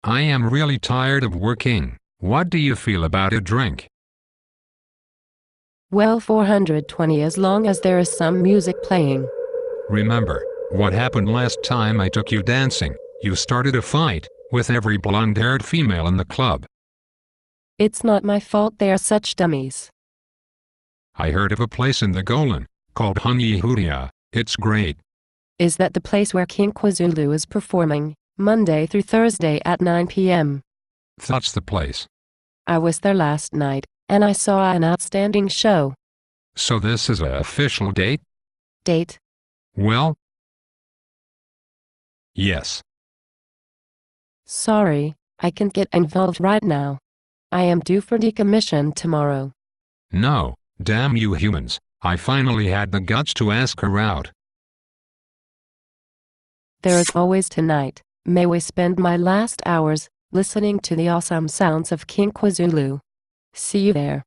I am really tired of working. What do you feel about a drink? Well, 420 as long as there is some music playing. Remember what happened last time I took you dancing? You started a fight with every blonde-haired female in the club. It's not my fault they are such dummies. I heard of a place in the Golan called Honey Hudia. It's great. Is that the place where King KwaZulu is performing, Monday through Thursday at 9 p.m.? That's the place. I was there last night, and I saw an outstanding show. So this is an official date? Date? Well, yes. Sorry, I can't get involved right now. I am due for decommission tomorrow. No, damn you humans. I finally had the guts to ask her out. There is always tonight. May we spend my last hours listening to the awesome sounds of King KwaZulu. See you there.